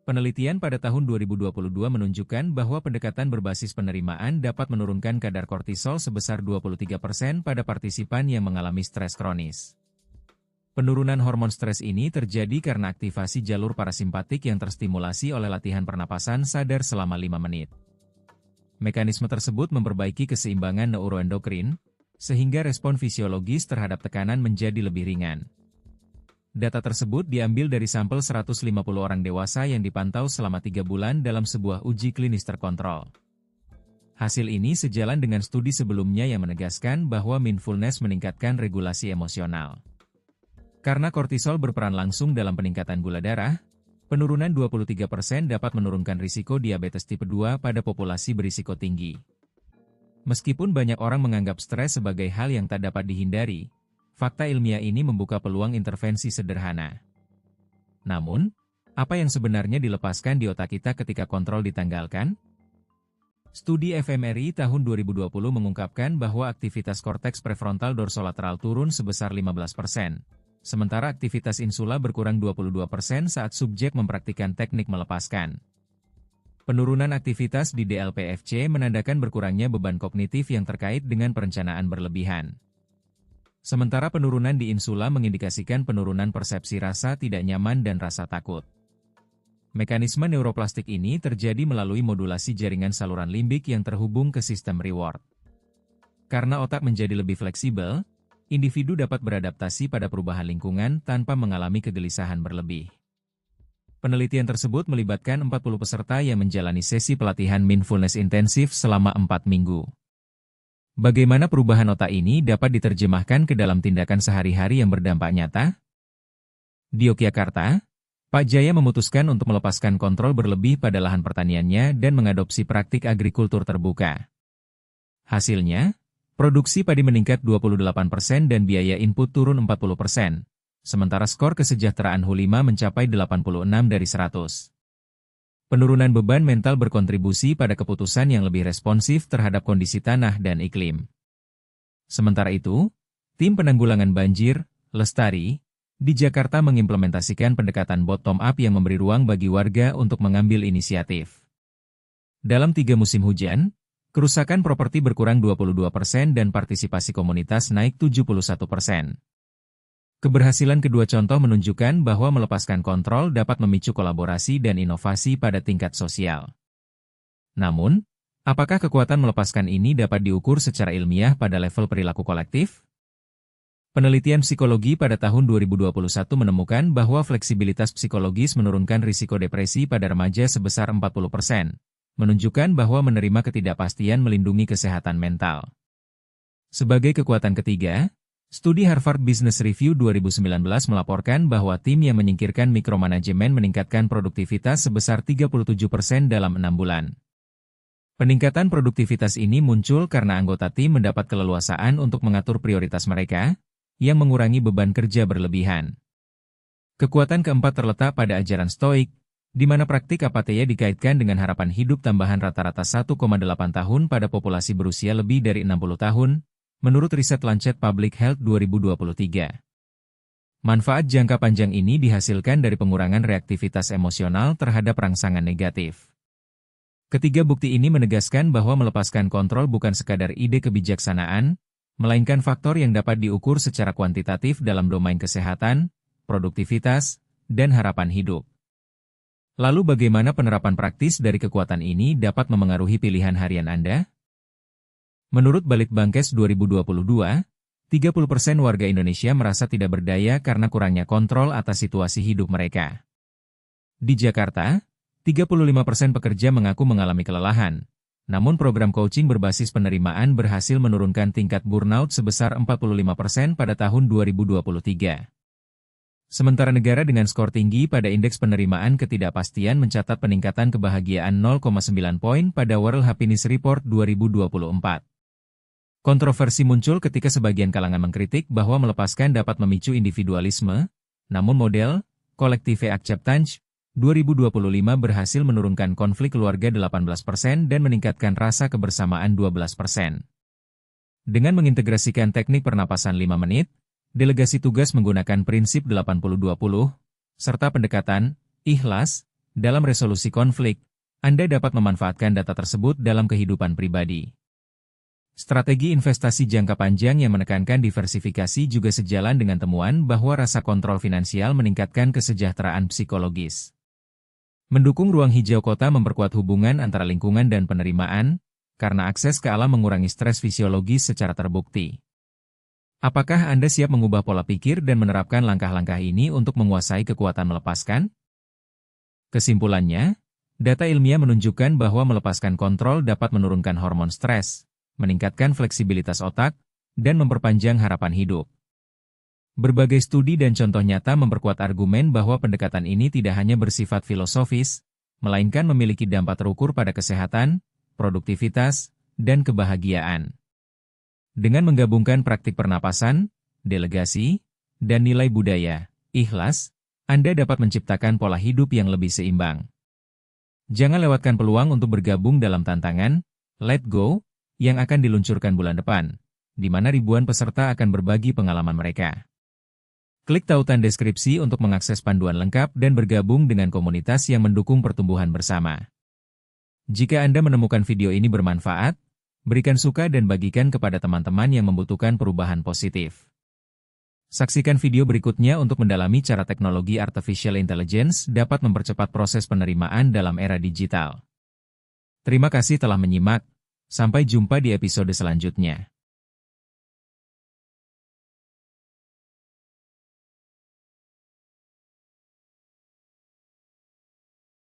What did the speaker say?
Penelitian pada tahun 2022 menunjukkan bahwa pendekatan berbasis penerimaan dapat menurunkan kadar kortisol sebesar 23% pada partisipan yang mengalami stres kronis. Penurunan hormon stres ini terjadi karena aktivasi jalur parasimpatik yang terstimulasi oleh latihan pernapasan sadar selama 5 menit. Mekanisme tersebut memperbaiki keseimbangan neuroendokrin, sehingga respon fisiologis terhadap tekanan menjadi lebih ringan. Data tersebut diambil dari sampel 150 orang dewasa yang dipantau selama 3 bulan dalam sebuah uji klinis terkontrol. Hasil ini sejalan dengan studi sebelumnya yang menegaskan bahwa mindfulness meningkatkan regulasi emosional. Karena kortisol berperan langsung dalam peningkatan gula darah, penurunan 23% dapat menurunkan risiko diabetes tipe 2 pada populasi berisiko tinggi. Meskipun banyak orang menganggap stres sebagai hal yang tak dapat dihindari, fakta ilmiah ini membuka peluang intervensi sederhana. Namun, apa yang sebenarnya dilepaskan di otak kita ketika kontrol ditanggalkan? Studi fMRI tahun 2020 mengungkapkan bahwa aktivitas korteks prefrontal dorsolateral turun sebesar 15%, sementara aktivitas insula berkurang 22% saat subjek mempraktikkan teknik melepaskan. Penurunan aktivitas di DLPFC menandakan berkurangnya beban kognitif yang terkait dengan perencanaan berlebihan. Sementara penurunan di insula mengindikasikan penurunan persepsi rasa tidak nyaman dan rasa takut. Mekanisme neuroplastik ini terjadi melalui modulasi jaringan saluran limbik yang terhubung ke sistem reward. Karena otak menjadi lebih fleksibel, individu dapat beradaptasi pada perubahan lingkungan tanpa mengalami kegelisahan berlebih. Penelitian tersebut melibatkan 40 peserta yang menjalani sesi pelatihan mindfulness intensif selama 4 minggu. Bagaimana perubahan otak ini dapat diterjemahkan ke dalam tindakan sehari-hari yang berdampak nyata? Di Yogyakarta, Pak Jaya memutuskan untuk melepaskan kontrol berlebih pada lahan pertaniannya dan mengadopsi praktik agrikultur terbuka. Hasilnya, produksi padi meningkat 28% dan biaya input turun 40%, sementara skor kesejahteraan H5 mencapai 86 dari 100. Penurunan beban mental berkontribusi pada keputusan yang lebih responsif terhadap kondisi tanah dan iklim. Sementara itu, tim penanggulangan banjir, Lestari, di Jakarta mengimplementasikan pendekatan bottom-up yang memberi ruang bagi warga untuk mengambil inisiatif. Dalam 3 musim hujan, kerusakan properti berkurang 22% dan partisipasi komunitas naik 71%. Keberhasilan kedua contoh menunjukkan bahwa melepaskan kontrol dapat memicu kolaborasi dan inovasi pada tingkat sosial. Namun, apakah kekuatan melepaskan ini dapat diukur secara ilmiah pada level perilaku kolektif? Penelitian psikologi pada tahun 2021 menemukan bahwa fleksibilitas psikologis menurunkan risiko depresi pada remaja sebesar 40%, menunjukkan bahwa menerima ketidakpastian melindungi kesehatan mental. Sebagai kekuatan ketiga, studi Harvard Business Review 2019 melaporkan bahwa tim yang menyingkirkan mikromanajemen meningkatkan produktivitas sebesar 37% dalam 6 bulan. Peningkatan produktivitas ini muncul karena anggota tim mendapat keleluasaan untuk mengatur prioritas mereka, yang mengurangi beban kerja berlebihan. Kekuatan keempat terletak pada ajaran Stoik, di mana praktik apatheia dikaitkan dengan harapan hidup tambahan rata-rata 1,8 tahun pada populasi berusia lebih dari 60 tahun, menurut riset Lancet Public Health 2023. Manfaat jangka panjang ini dihasilkan dari pengurangan reaktivitas emosional terhadap rangsangan negatif. Ketiga bukti ini menegaskan bahwa melepaskan kontrol bukan sekadar ide kebijaksanaan, melainkan faktor yang dapat diukur secara kuantitatif dalam domain kesehatan, produktivitas, dan harapan hidup. Lalu bagaimana penerapan praktis dari kekuatan ini dapat memengaruhi pilihan harian Anda? Menurut Balitbangkes 2022, 30% warga Indonesia merasa tidak berdaya karena kurangnya kontrol atas situasi hidup mereka. Di Jakarta, 35% pekerja mengaku mengalami kelelahan, namun program coaching berbasis penerimaan berhasil menurunkan tingkat burnout sebesar 45% pada tahun 2023. Sementara negara dengan skor tinggi pada indeks penerimaan ketidakpastian mencatat peningkatan kebahagiaan 0,9 poin pada World Happiness Report 2024. Kontroversi muncul ketika sebagian kalangan mengkritik bahwa melepaskan dapat memicu individualisme, namun model Collective Acceptance 2025 berhasil menurunkan konflik keluarga 18% dan meningkatkan rasa kebersamaan 12%. Dengan mengintegrasikan teknik pernapasan 5 menit, delegasi tugas menggunakan prinsip 80-20, serta pendekatan ikhlas, Dalam resolusi konflik, Anda dapat memanfaatkan data tersebut dalam kehidupan pribadi. Strategi investasi jangka panjang yang menekankan diversifikasi juga sejalan dengan temuan bahwa rasa kontrol finansial meningkatkan kesejahteraan psikologis. Mendukung ruang hijau kota memperkuat hubungan antara lingkungan dan penerimaan, karena akses ke alam mengurangi stres fisiologis secara terbukti. Apakah Anda siap mengubah pola pikir dan menerapkan langkah-langkah ini untuk menguasai kekuatan melepaskan? Kesimpulannya, data ilmiah menunjukkan bahwa melepaskan kontrol dapat menurunkan hormon stres, meningkatkan fleksibilitas otak, dan memperpanjang harapan hidup. Berbagai studi dan contoh nyata memperkuat argumen bahwa pendekatan ini tidak hanya bersifat filosofis, melainkan memiliki dampak terukur pada kesehatan, produktivitas, dan kebahagiaan. Dengan menggabungkan praktik pernapasan, delegasi, dan nilai budaya, ikhlas, Anda dapat menciptakan pola hidup yang lebih seimbang. Jangan lewatkan peluang untuk bergabung dalam tantangan Let Go yang akan diluncurkan bulan depan, di mana ribuan peserta akan berbagi pengalaman mereka. Klik tautan deskripsi untuk mengakses panduan lengkap dan bergabung dengan komunitas yang mendukung pertumbuhan bersama. Jika Anda menemukan video ini bermanfaat, berikan suka dan bagikan kepada teman-teman yang membutuhkan perubahan positif. Saksikan video berikutnya untuk mendalami cara teknologi artificial intelligence dapat mempercepat proses penerimaan dalam era digital. Terima kasih telah menyimak. Sampai jumpa di episode selanjutnya.